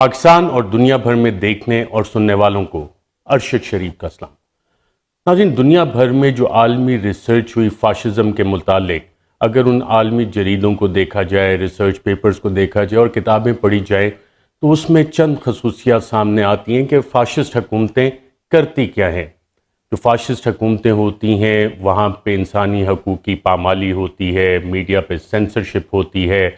پاکستان اور دنیا بھر میں دیکھنے اور سننے والوں کو ارشد شریف کا سلام۔ ناظرین، دنیا بھر میں جو عالمی ریسرچ ہوئی فاشزم کے متعلق، اگر ان عالمی جریدوں کو دیکھا جائے، ریسرچ پیپرز کو دیکھا جائے اور کتابیں پڑھی جائے تو اس میں چند خصوصیات سامنے آتی ہیں کہ فاشسٹ حکومتیں کرتی کیا ہیں۔ جو فاشسٹ حکومتیں ہوتی ہیں وہاں پہ انسانی حقوق کی پامالی ہوتی ہے، میڈیا پہ سینسرشپ ہوتی ہے،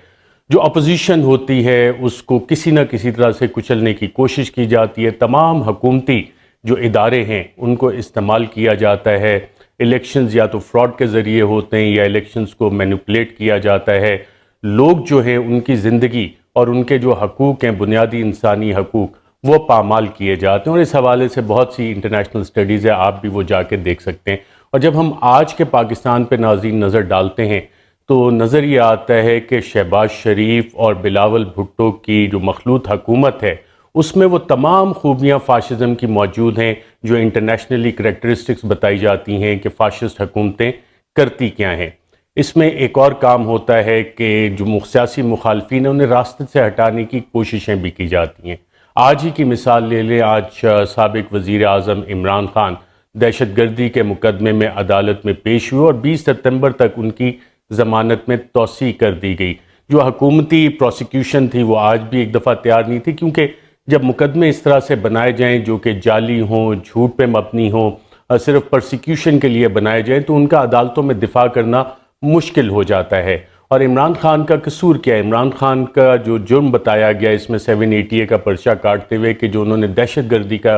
جو اپوزیشن ہوتی ہے اس کو کسی نہ کسی طرح سے کچلنے کی کوشش کی جاتی ہے، تمام حکومتی جو ادارے ہیں ان کو استعمال کیا جاتا ہے، الیکشنز یا تو فراڈ کے ذریعے ہوتے ہیں یا الیکشنز کو مینیپولیٹ کیا جاتا ہے، لوگ جو ہیں ان کی زندگی اور ان کے جو حقوق ہیں، بنیادی انسانی حقوق، وہ پامال کیے جاتے ہیں، اور اس حوالے سے بہت سی انٹرنیشنل سٹڈیز ہیں، آپ بھی وہ جا کے دیکھ سکتے ہیں۔ اور جب ہم آج کے پاکستان پہ ناظرین نظر ڈالتے ہیں تو نظر یہ آتا ہے کہ شہباز شریف اور بلاول بھٹو کی جو مخلوط حکومت ہے اس میں وہ تمام خوبیاں فاشزم کی موجود ہیں جو انٹرنیشنلی کریکٹرسٹکس بتائی جاتی ہیں کہ فاشسٹ حکومتیں کرتی کیا ہیں۔ اس میں ایک اور کام ہوتا ہے کہ جو سیاسی مخالفین ہیں انہیں راستے سے ہٹانے کی کوششیں بھی کی جاتی ہیں۔ آج ہی کی مثال لے لیں، آج سابق وزیر اعظم عمران خان دہشت گردی کے مقدمے میں عدالت میں پیش ہوئے اور 20 ستمبر تک ان کی ضمانت میں توسیع کر دی گئی۔ جو حکومتی پروسیکیوشن تھی وہ آج بھی ایک دفعہ تیار نہیں تھی، کیونکہ جب مقدمے اس طرح سے بنائے جائیں جو کہ جعلی ہوں، جھوٹ پہ مبنی ہوں، صرف پرسیکیوشن کے لیے بنائے جائیں تو ان کا عدالتوں میں دفاع کرنا مشکل ہو جاتا ہے۔ اور عمران خان کا قصور کیا ہے؟ عمران خان کا جو جرم بتایا گیا اس میں 780 کا پرچہ کاٹتے ہوئے کہ جو انہوں نے دہشت گردی کا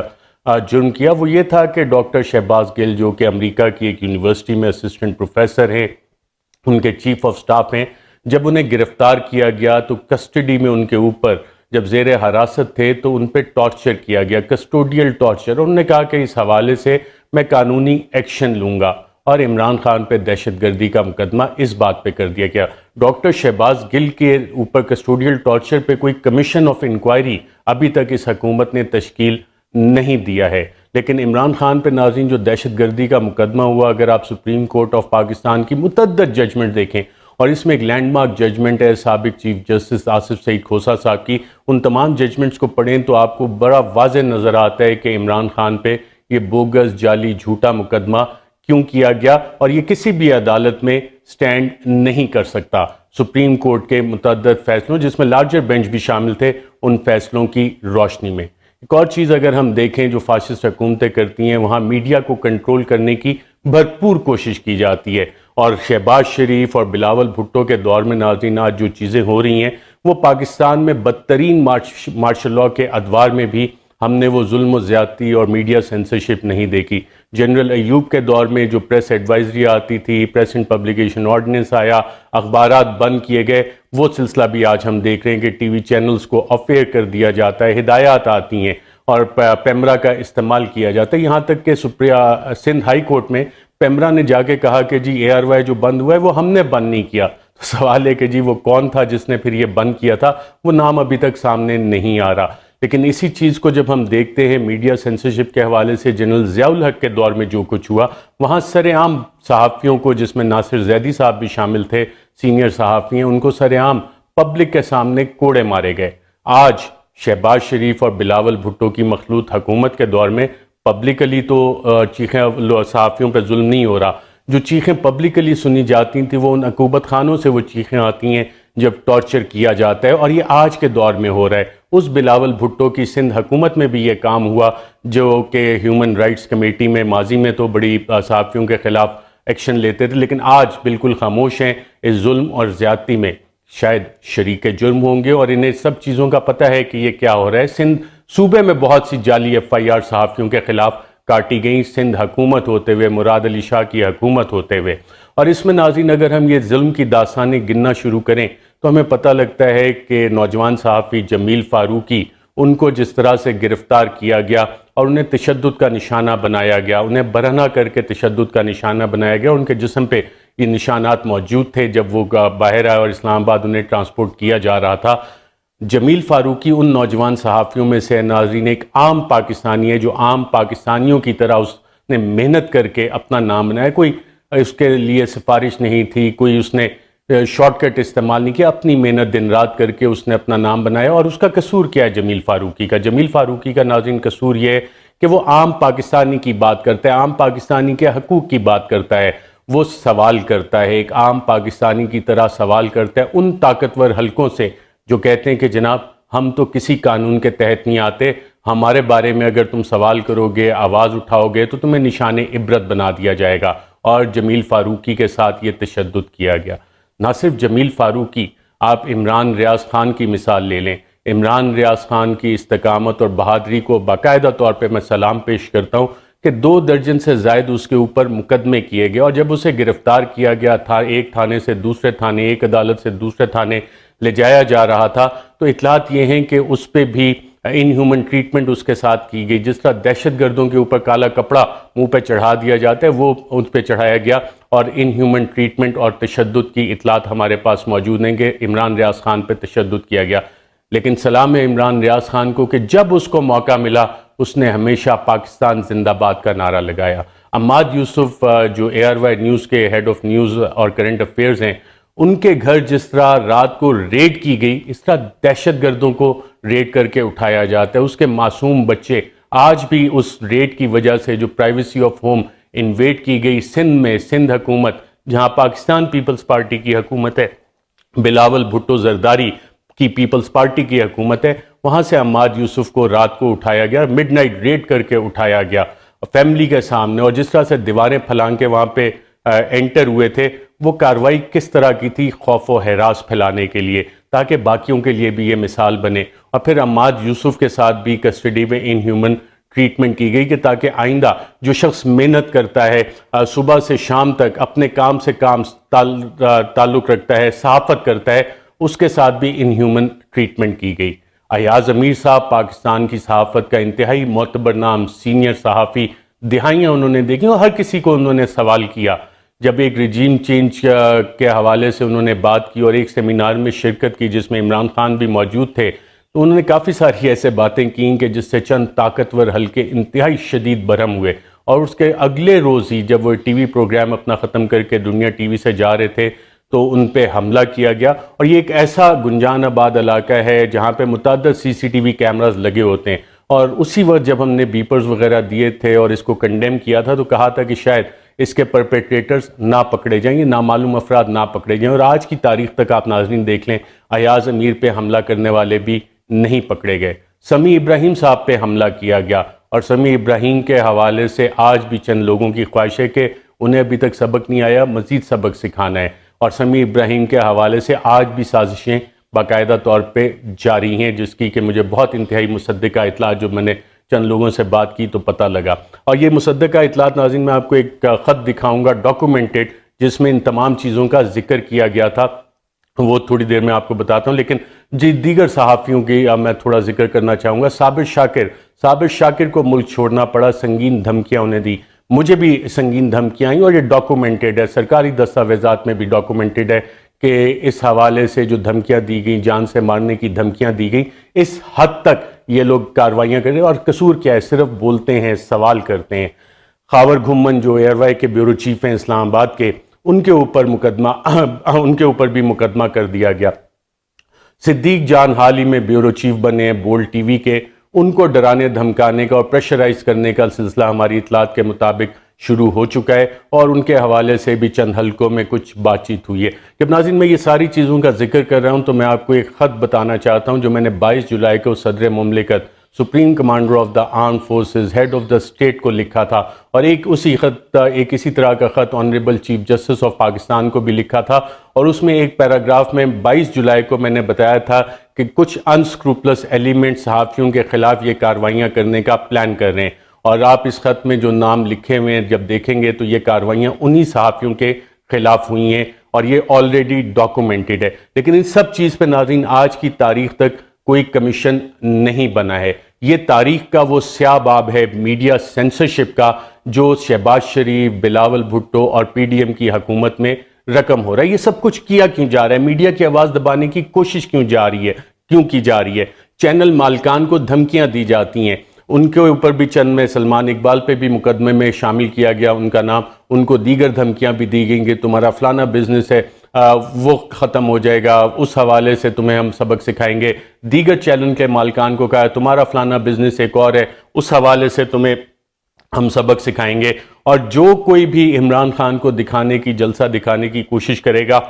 جرم کیا وہ یہ تھا کہ ڈاکٹر شہباز گل جو کہ امریکہ کی ایک یونیورسٹی میں اسسٹنٹ پروفیسر ہیں، ان کے چیف آف سٹاف ہیں، جب انہیں گرفتار کیا گیا تو کسٹڈی میں ان کے اوپر جب زیر حراست تھے تو ان پہ ٹارچر کیا گیا، کسٹوڈیل ٹارچر، اور انہوں نے کہا کہ اس حوالے سے میں قانونی ایکشن لوں گا، اور عمران خان پہ دہشت گردی کا مقدمہ اس بات پہ کر دیا گیا۔ ڈاکٹر شہباز گل کے اوپر کسٹوڈیل ٹارچر پہ کوئی کمیشن آف انکوائری ابھی تک اس حکومت نے تشکیل نہیں دیا ہے، لیکن عمران خان پہ ناظرین جو دہشت گردی کا مقدمہ ہوا، اگر آپ سپریم کورٹ آف پاکستان کی متعدد ججمنٹ دیکھیں، اور اس میں ایک لینڈ مارک ججمنٹ ہے سابق چیف جسٹس آصف سعید کھوسہ صاحب کی، ان تمام ججمنٹس کو پڑھیں تو آپ کو بڑا واضح نظر آتا ہے کہ عمران خان پہ یہ بوگس، جعلی، جھوٹا مقدمہ کیوں کیا گیا، اور یہ کسی بھی عدالت میں سٹینڈ نہیں کر سکتا۔ سپریم کورٹ کے متعدد فیصلوں جس میں لارجر بینچ بھی شامل تھے، ان فیصلوں کی روشنی میں ایک اور چیز اگر ہم دیکھیں جو فاشسٹ حکومتیں کرتی ہیں، وہاں میڈیا کو کنٹرول کرنے کی بھرپور کوشش کی جاتی ہے، اور شہباز شریف اور بلاول بھٹو کے دور میں ناظرین آج جو چیزیں ہو رہی ہیں وہ پاکستان میں بدترین مارشل لاء کے ادوار میں بھی ہم نے وہ ظلم و زیادتی اور میڈیا سینسرشپ نہیں دیکھی۔ جنرل ایوب کے دور میں جو پریس ایڈوائزری آتی تھی، پریس اینڈ پبلیکیشن آرڈیننس آیا، اخبارات بند کیے گئے، وہ سلسلہ بھی آج ہم دیکھ رہے ہیں کہ ٹی وی چینلز کو آف ایئر کر دیا جاتا ہے، ہدایات آتی ہیں اور پیمرا کا استعمال کیا جاتا ہے، یہاں تک کہ سندھ ہائی کورٹ میں پیمرا نے جا کے کہا کہ جی ARY جو بند ہوا ہے وہ ہم نے بند نہیں کیا۔ تو سوال ہے کہ جی وہ کون تھا جس نے پھر یہ بند کیا تھا؟ وہ نام ابھی تک سامنے نہیں آ رہا۔ لیکن اسی چیز کو جب ہم دیکھتے ہیں میڈیا سینسرشپ کے حوالے سے، جنرل ضیاء الحق کے دور میں جو کچھ ہوا، وہاں سر عام صحافیوں کو، جس میں ناصر زیدی صاحب بھی شامل تھے، سینئر صحافی ہیں، ان کو سر عام پبلک کے سامنے کوڑے مارے گئے۔ آج شہباز شریف اور بلاول بھٹو کی مخلوط حکومت کے دور میں پبلکلی تو چیخیں صحافیوں پہ ظلم نہیں ہو رہا، جو چیخیں پبلکلی سنی جاتی تھیں وہ ان عقوبت خانوں سے وہ چیخیں آتی ہیں جب ٹارچر کیا جاتا ہے، اور یہ آج کے دور میں ہو رہا ہے۔ اس بلاول بھٹو کی سندھ حکومت میں بھی یہ کام ہوا جو کہ ہیومن رائٹس کمیٹی میں ماضی میں تو بڑی صحافیوں کے خلاف ایکشن لیتے تھے، لیکن آج بالکل خاموش ہیں۔ اس ظلم اور زیادتی میں شاید شریک جرم ہوں گے اور انہیں سب چیزوں کا پتہ ہے کہ یہ کیا ہو رہا ہے۔ سندھ صوبے میں بہت سی جعلی FIR صحافیوں کے خلاف کاٹی گئیں، سندھ حکومت ہوتے ہوئے، مراد علی شاہ کی حکومت ہوتے ہوئے، اور اس میں ناظرین اگر ہم یہ ظلم کی داستانیں گننا شروع کریں تو ہمیں پتہ لگتا ہے کہ نوجوان صحافی جمیل فاروقی، ان کو جس طرح سے گرفتار کیا گیا اور انہیں تشدد کا نشانہ بنایا گیا، انہیں برہنہ کر کے تشدد کا نشانہ بنایا گیا، ان کے جسم پہ یہ نشانات موجود تھے جب وہ باہر آئے اور اسلام آباد انہیں ٹرانسپورٹ کیا جا رہا تھا۔ جمیل فاروقی ان نوجوان صحافیوں میں سے ناظرین ایک عام پاکستانی ہے جو عام پاکستانیوں کی طرح اس نے محنت کر کے اپنا نام بنایا، کوئی اس کے لیے سفارش نہیں تھی، کوئی اس نے شارٹ کٹ استعمال نہیں کیا، اپنی محنت دن رات کر کے اس نے اپنا نام بنایا. اور اس کا قصور کیا ہے جمیل فاروقی کا؟ جمیل فاروقی کا ناظرین قصور یہ ہے کہ وہ عام پاکستانی کی بات کرتا ہے، عام پاکستانی کے حقوق کی بات کرتا ہے، وہ سوال کرتا ہے، ایک عام پاکستانی کی طرح سوال کرتا ہے ان طاقتور حلقوں سے جو کہتے ہیں کہ جناب ہم تو کسی قانون کے تحت نہیں آتے، ہمارے بارے میں اگر تم سوال کرو گے، آواز اٹھاؤ گے تو تمہیں نشان عبرت بنا دیا جائے گا. اور جمیل فاروقی کے ساتھ یہ تشدد کیا گیا. نہ صرف جمیل فاروقی، آپ عمران ریاض خان کی مثال لے لیں. عمران ریاض خان کی استقامت اور بہادری کو باقاعدہ طور پہ میں سلام پیش کرتا ہوں کہ 2 درجن سے زائد اس کے اوپر مقدمے کیے گئے، اور جب اسے گرفتار کیا گیا تھا، ایک تھانے سے دوسرے تھانے، ایک عدالت سے دوسرے تھانے لے جایا جا رہا تھا، تو اطلاعات یہ ہیں کہ اس پہ بھی ان ہیومن ٹریٹمنٹ اس کے ساتھ کی گئی. جس طرح دہشت گردوں کے اوپر کالا کپڑا منہ پہ چڑھا دیا جاتا ہے، وہ ان پہ چڑھایا گیا، اور ان ہیومن ٹریٹمنٹ اور تشدد کی اطلاعات ہمارے پاس موجود ہیں کہ عمران ریاض خان پہ تشدد کیا گیا. لیکن سلام ہے عمران ریاض خان کو کہ جب اس کو موقع ملا اس نے ہمیشہ پاکستان زندہ باد کا نعرہ لگایا. عماد یوسف جو ARY نیوز کے ہیڈ آف نیوز اور کرنٹ افیئرز ہیں، ان کے گھر جس طرح رات کو ریڈ کی گئی، اس طرح دہشت گردوں کو ریڈ کر کے اٹھایا جاتا ہے. اس کے معصوم بچے آج بھی اس ریڈ کی وجہ سے جو پرائیویسی آف ہوم انویڈ کی گئی سندھ میں، سندھ حکومت جہاں پاکستان پیپلز پارٹی کی حکومت ہے، بلاول بھٹو زرداری کی پیپلز پارٹی کی حکومت ہے، وہاں سے عماد یوسف کو رات کو اٹھایا گیا، مڈ نائٹ ریڈ کر کے اٹھایا گیا فیملی کے سامنے. اور جس طرح سے دیواریں پھلانگ کے وہاں پہ انٹر ہوئے تھے، وہ کارروائی کس طرح کی تھی؟ خوف و ہراس پھیلانے کے لیے، تاکہ باقیوں کے لیے بھی یہ مثال بنے. اور پھر عماد یوسف کے ساتھ بھی کسٹڈی میں ان ہیومن ٹریٹمنٹ کی گئی کہ تاکہ آئندہ جو شخص محنت کرتا ہے، صبح سے شام تک اپنے کام سے کام تعلق رکھتا ہے، صحافت کرتا ہے، اس کے ساتھ بھی ان ہیومن ٹریٹمنٹ کی گئی. ایاز امیر صاحب پاکستان کی صحافت کا انتہائی معتبر نام، سینئر صحافی، دہائیاں انہوں نے دیکھی اور ہر کسی کو انہوں نے سوال کیا. جب ایک رجیم چینج کے حوالے سے انہوں نے بات کی اور ایک سیمینار میں شرکت کی جس میں عمران خان بھی موجود تھے، تو انہوں نے کافی ساری ایسے باتیں کیں کہ جس سے چند طاقتور حلقے انتہائی شدید برہم ہوئے. اور اس کے اگلے روز ہی جب وہ ٹی وی پروگرام اپنا ختم کر کے دنیا ٹی وی سے جا رہے تھے تو ان پہ حملہ کیا گیا. اور یہ ایک ایسا گنجان آباد علاقہ ہے جہاں پہ متعدد CCTV کیمراز لگے ہوتے ہیں، اور اسی وقت جب ہم نے بیپرز وغیرہ دیے تھے اور اس کو کنڈیم کیا تھا تو کہا تھا کہ شاید اس کے پرپیٹریٹرز نہ پکڑے جائیں گے، نامعلوم افراد نہ پکڑے جائیں. اور آج کی تاریخ تک آپ ناظرین دیکھ لیں، ایاز امیر پہ حملہ کرنے والے بھی نہیں پکڑے گئے. سمیع ابراہیم صاحب پہ حملہ کیا گیا، اور سمیع ابراہیم کے حوالے سے آج بھی چند لوگوں کی خواہش ہے کہ انہیں ابھی تک سبق نہیں آیا، مزید سبق سکھانا ہے. اور سمیع ابراہیم کے حوالے سے آج بھی سازشیں باقاعدہ طور پہ جاری ہیں، جس کی کہ مجھے بہت انتہائی مصدقہ اطلاع جو میں نے چند لوگوں سے بات کی تو پتہ لگا. اور یہ مصدقہ اطلاعات ناظرین میں آپ کو ایک خط دکھاؤں گا ڈاکومنٹڈ، جس میں ان تمام چیزوں کا ذکر کیا گیا تھا، وہ تھوڑی دیر میں آپ کو بتاتا ہوں. لیکن دیگر صحافیوں کی میں تھوڑا ذکر کرنا چاہوں گا. صابر شاکر کو ملک چھوڑنا پڑا، سنگین دھمکیاں انہیں دی. مجھے بھی سنگین دھمکیاں آئیں اور یہ ڈاکومنٹڈ ہے، سرکاری دستاویزات میں بھی ڈاکومنٹڈ ہے کہ اس حوالے سے جو دھمکیاں دی گئیں، جان سے مارنے کی دھمکیاں دی گئیں، اس حد تک یہ لوگ کارروائیاں کر رہے ہیں. اور قصور کیا ہے؟ صرف بولتے ہیں، سوال کرتے ہیں. خاور گھمن جو ARY کے بیورو چیف ہیں اسلام آباد کے، ان کے اوپر بھی مقدمہ کر دیا گیا. صدیق جان حال ہی میں بیورو چیف بنے ہیں بولڈ ٹی وی کے، ان کو ڈرانے دھمکانے کا اور پریشرائز کرنے کا سلسلہ ہماری اطلاعات کے مطابق شروع ہو چکا ہے، اور ان کے حوالے سے بھی چند حلقوں میں کچھ بات چیت ہوئی ہے. جب ناظرین میں یہ ساری چیزوں کا ذکر کر رہا ہوں تو میں آپ کو ایک خط بتانا چاہتا ہوں جو میں نے 22 جولائی کو صدر مملکت، supreme commander of the armed forces, head of the state کو لکھا تھا، اور ایک اسی طرح کا خط honourable chief justice of Pakistan کو بھی لکھا تھا. اور اس میں ایک پیراگراف میں 22 جولائی کو میں نے بتایا تھا کہ کچھ انسکروپلس ایلیمنٹ صحافیوں کے خلاف یہ کارروائیاں کرنے کا پلان کر رہے ہیں. اور آپ اس خط میں جو نام لکھے ہوئے ہیں جب دیکھیں گے تو یہ کارروائیاں انہی صحافیوں کے خلاف ہوئی ہیں، اور یہ آلریڈی ڈاکومنٹڈ ہے. لیکن اس سب چیز پہ ناظرین آج کی تاریخ تک کوئی کمیشن نہیں بنا ہے. یہ تاریخ کا وہ سیاہ باب ہے میڈیا سینسرشپ کا جو شہباز شریف، بلاول بھٹو اور PDM کی حکومت میں رقم ہو رہا ہے. یہ سب کچھ کیا کیوں جا رہا ہے؟ میڈیا کی آواز دبانے کی کوشش کیوں کی جا رہی ہے؟ چینل مالکان کو دھمکیاں دی جاتی ہیں، ان کے اوپر بھی چند میں سلمان اقبال پہ بھی مقدمے میں شامل کیا گیا ان کا نام، ان کو دیگر دھمکیاں بھی دی گئیں کہ تمہارا فلانا بزنس ہے، وہ ختم ہو جائے گا، اس حوالے سے تمہیں ہم سبق سکھائیں گے۔ دیگر چینل کے مالکان کو کہا تمہارا فلانا بزنس ایک اور ہے، اس حوالے سے تمہیں ہم سبق سکھائیں گے۔ اور جو کوئی بھی عمران خان کو دکھانے کی، جلسہ دکھانے کی کوشش کرے گا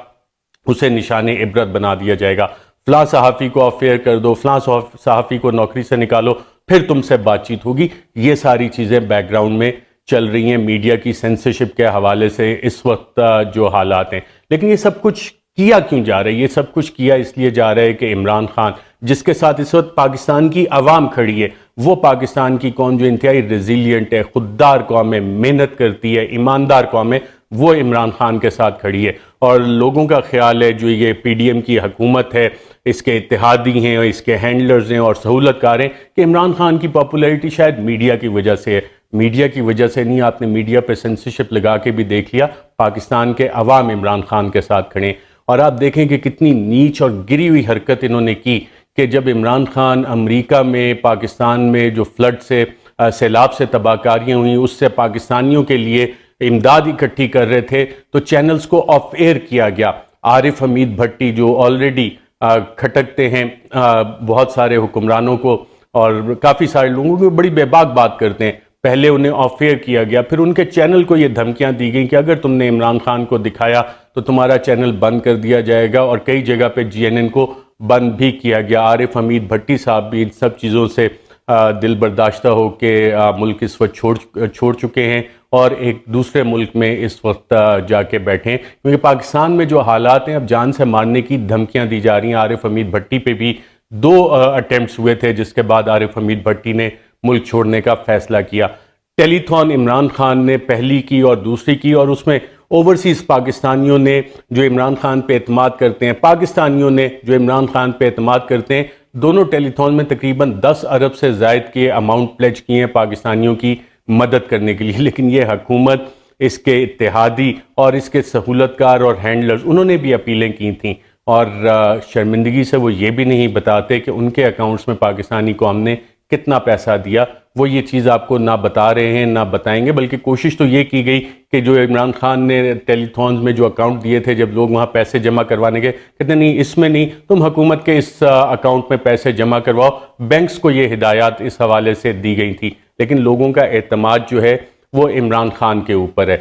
اسے نشان عبرت بنا دیا جائے گا۔ فلاں صحافی کو آف ایئر کر دو، فلاں صحافی کو نوکری سے نکالو، پھر تم سے بات چیت ہوگی۔ یہ ساری چیزیں بیک گراؤنڈ میں چل رہی ہیں میڈیا کی سینسرشپ کے حوالے سے اس وقت جو حالات ہیں۔ لیکن یہ سب کچھ کیا کیوں جا رہا ہے؟ یہ سب کچھ کیا اس لیے جا رہا ہے کہ عمران خان، جس کے ساتھ اس وقت پاکستان کی عوام کھڑی ہے، وہ پاکستان کی قوم جو انتہائی ریزیلینٹ ہے، خوددار قوم ہے، محنت کرتی ہے، ایماندار قوم ہے، وہ عمران خان کے ساتھ کھڑی ہے۔ اور لوگوں کا خیال ہے جو یہ پی ڈی ایم کی حکومت ہے، اس کے اتحادی ہیں اور اس کے ہینڈلرز ہیں اور سہولت کار ہیں، کہ عمران خان کی پاپولیرٹی شاید میڈیا کی وجہ سے ہے۔ میڈیا کی وجہ سے نہیں، آپ نے میڈیا پہ سینسرشپ لگا کے بھی دیکھ لیا، پاکستان کے عوام عمران خان کے ساتھ کھڑے ہیں۔ اور آپ دیکھیں کہ کتنی نیچ اور گری ہوئی حرکت انہوں نے کی کہ جب عمران خان امریکہ میں پاکستان میں جو فلڈ سے، سیلاب سے تباہ کاریاں ہوئیں، اس سے پاکستانیوں کے لیے امداد اکٹھی کر رہے تھے، تو چینلز کو آف ایئر کیا گیا۔ عارف حمید بھٹی جو آلریڈی کھٹکتے ہیں بہت سارے حکمرانوں کو اور کافی سارے لوگوں کو، بڑی بے باک بات کرتے ہیں، پہلے انہیں آف ایئر کیا گیا، پھر ان کے چینل کو یہ دھمکیاں دی گئیں کہ اگر تم نے عمران خان کو دکھایا تو تمہارا چینل بند کر دیا جائے گا، اور کئی جگہ پہ جی این این کو بند بھی کیا گیا۔ عارف حمید بھٹی صاحب بھی ان سب چیزوں سے دل برداشتہ ہو کے ملک اس وقت چھوڑ چکے ہیں اور ایک دوسرے ملک میں اس وقت جا کے بیٹھے ہیں، کیونکہ پاکستان میں جو حالات ہیں، اب جان سے مارنے کی دھمکیاں دی جا رہی ہیں۔ عارف حمید بھٹی پہ بھی 2 اٹیمپٹس ہوئے تھے، جس کے بعد عارف حمید بھٹی نے ملک چھوڑنے کا فیصلہ کیا۔ ٹیلی تھون عمران خان نے پہلی کی اور دوسری کی، اور اس میں اوورسیز پاکستانیوں نے جو عمران خان پہ اعتماد کرتے ہیں، پاکستانیوں نے جو عمران خان پہ اعتماد کرتے ہیں، دونوں ٹیلی تھون میں تقریباً 10 ارب سے زائد کے اماؤنٹ پلیج کیے ہیں پاکستانیوں کی مدد کرنے کے لیے۔ لیکن یہ حکومت، اس کے اتحادی اور اس کے سہولت کار اور ہینڈلرز، انہوں نے بھی اپیلیں کی تھیں، اور شرمندگی سے وہ یہ بھی نہیں بتاتے کہ ان کے اکاؤنٹس میں پاکستانی قوم نے کتنا پیسہ دیا۔ وہ یہ چیز آپ کو نہ بتا رہے ہیں، نہ بتائیں گے، بلکہ کوشش تو یہ کی گئی کہ جو عمران خان نے ٹیلی تھونز میں جو اکاؤنٹ دیے تھے، جب لوگ وہاں پیسے جمع کروانے گئے، کہتے نہیں اس میں نہیں، تم حکومت کے اس اکاؤنٹ میں پیسے جمع کرواؤ۔ بینکس کو یہ ہدایات اس حوالے سے دی گئی تھی، لیکن لوگوں کا اعتماد جو ہے وہ عمران خان کے اوپر ہے۔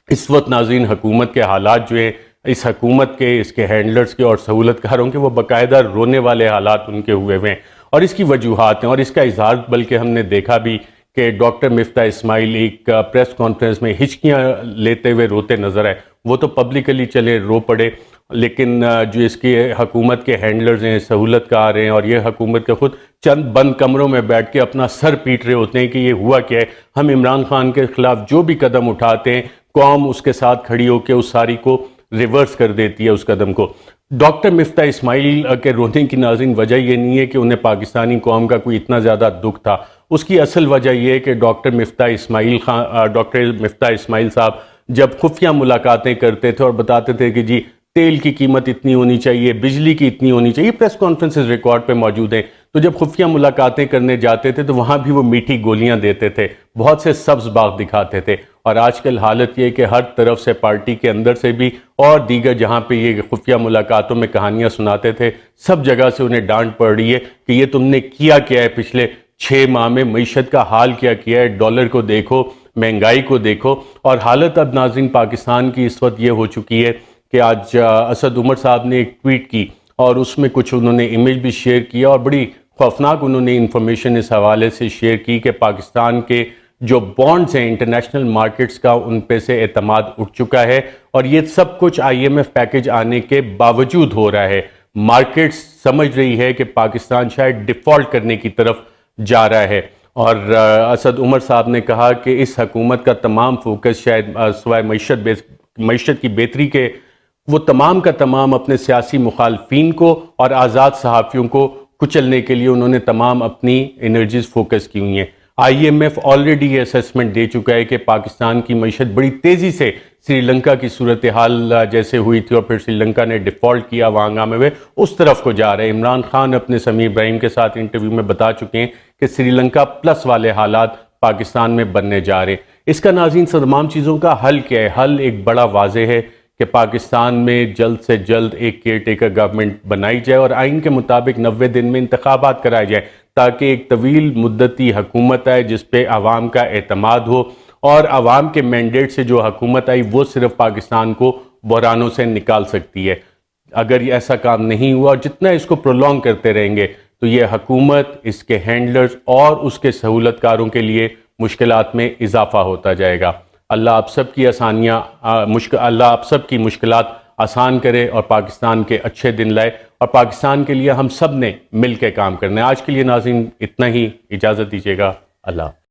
اس وقت ناظرین حکومت کے حالات جو ہیں، اس حکومت کے، اس کے ہینڈلرز کے اور سہولت کاروں کے، وہ باقاعدہ رونے والے حالات ان کے ہوئے ہیں، اور اس کی وجوہات ہیں اور اس کا اظہار بلکہ ہم نے دیکھا بھی کہ ڈاکٹر مفتاح اسماعیل ایک پریس کانفرنس میں ہچکیاں لیتے ہوئے روتے نظر آئے۔ وہ تو پبلکلی چلے رو پڑے، لیکن جو اس کی حکومت کے ہینڈلرز ہیں، سہولت کار ہیں، اور یہ حکومت کے خود چند بند کمروں میں بیٹھ کے اپنا سر پیٹ رہے ہوتے ہیں کہ یہ ہوا کیا ہے۔ ہم عمران خان کے خلاف جو بھی قدم اٹھاتے ہیں، قوم اس کے ساتھ کھڑی ہو کے اس ساری کو ریورس کر دیتی ہے، اس قدم کو۔ ڈاکٹر مفتاح اسماعیل کے رونے کی ناظرین وجہ یہ نہیں ہے کہ انہیں پاکستانی قوم کا کوئی اتنا زیادہ دکھ تھا، اس کی اصل وجہ یہ ہے کہ ڈاکٹر مفتاح اسماعیل صاحب جب خفیہ ملاقاتیں کرتے تھے اور بتاتے تھے کہ جی تیل کی قیمت اتنی ہونی چاہیے، بجلی کی اتنی ہونی چاہیے، پریس کانفرنسز ریکارڈ پہ موجود ہیں، تو جب خفیہ ملاقاتیں کرنے جاتے تھے تو وہاں بھی وہ میٹھی گولیاں دیتے تھے، بہت سے سبز باغ دکھاتے تھے۔ اور آج کل حالت یہ ہے کہ ہر طرف سے، پارٹی کے اندر سے بھی اور دیگر جہاں پہ یہ خفیہ ملاقاتوں میں کہانیاں سناتے تھے، سب جگہ سے انہیں ڈانٹ پڑ رہی ہے کہ یہ تم نے کیا ہے پچھلے 6 ماہ میں، معیشت کا حال کیا ہے، ڈالر کو دیکھو، مہنگائی کو دیکھو۔ اور حالت اب ناظرین پاکستان کی اس وقت یہ ہو چکی ہے کہ آج اسد عمر صاحب نے ایک ٹویٹ کی اور اس میں کچھ انہوں نے امیج بھی شیئر کیا، اور بڑی خوفناک انہوں نے انفارمیشن اس حوالے سے شیئر کی کہ پاکستان کے جو بانڈز ہیں انٹرنیشنل مارکیٹس کا، ان پہ سے اعتماد اٹھ چکا ہے، اور یہ سب کچھ آئی ایم ایف پیکج آنے کے باوجود ہو رہا ہے۔ مارکیٹس سمجھ رہی ہے کہ پاکستان شاید ڈیفالٹ کرنے کی طرف جا رہا ہے، اور اسد عمر صاحب نے کہا کہ اس حکومت کا تمام فوکس شاید سوائے معیشت کی بہتری کے، وہ تمام کا تمام اپنے سیاسی مخالفین کو اور آزاد صحافیوں کو کچلنے کے لیے انہوں نے تمام اپنی انرجیز فوکس کی ہوئی ہیں۔ آئی ایم ایف آلریڈی یہ اسیسمنٹ دے چکا ہے کہ پاکستان کی معیشت بڑی تیزی سے سری لنکا کی صورتحال جیسے ہوئی تھی اور پھر سری لنکا نے ڈیفالٹ کیا، وہاں ہنگامے ہوئے، اس طرف کو جا رہے ہیں۔ عمران خان اپنے سمیع ابراہیم کے ساتھ انٹرویو میں بتا چکے ہیں کہ سری لنکا پلس والے حالات پاکستان میں بننے جا رہے ہیں۔ اس کا ناظرین تمام چیزوں کا حل کیا ہے؟ حل ایک بڑا واضح ہے کہ پاکستان میں جلد سے جلد ایک کیئر ٹیکر گورنمنٹ بنائی جائے اور آئین کے مطابق 90 دن میں انتخابات کرائے جائیں تاکہ ایک طویل مدتی حکومت آئے جس پہ عوام کا اعتماد ہو، اور عوام کے مینڈیٹ سے جو حکومت آئی وہ صرف پاکستان کو بحرانوں سے نکال سکتی ہے۔ اگر یہ ایسا کام نہیں ہوا اور جتنا اس کو پرولونگ کرتے رہیں گے تو یہ حکومت، اس کے ہینڈلرز اور اس کے سہولت کاروں کے لیے مشکلات میں اضافہ ہوتا جائے گا۔ اللہ آپ سب کی اللہ آپ سب کی مشکلات آسان کرے اور پاکستان کے اچھے دن لائے، اور پاکستان کے لیے ہم سب نے مل کے کام کرنا ہے۔ آج کے لیے ناظرین اتنا ہی، اجازت دیجیے گا، اللہ حافظ۔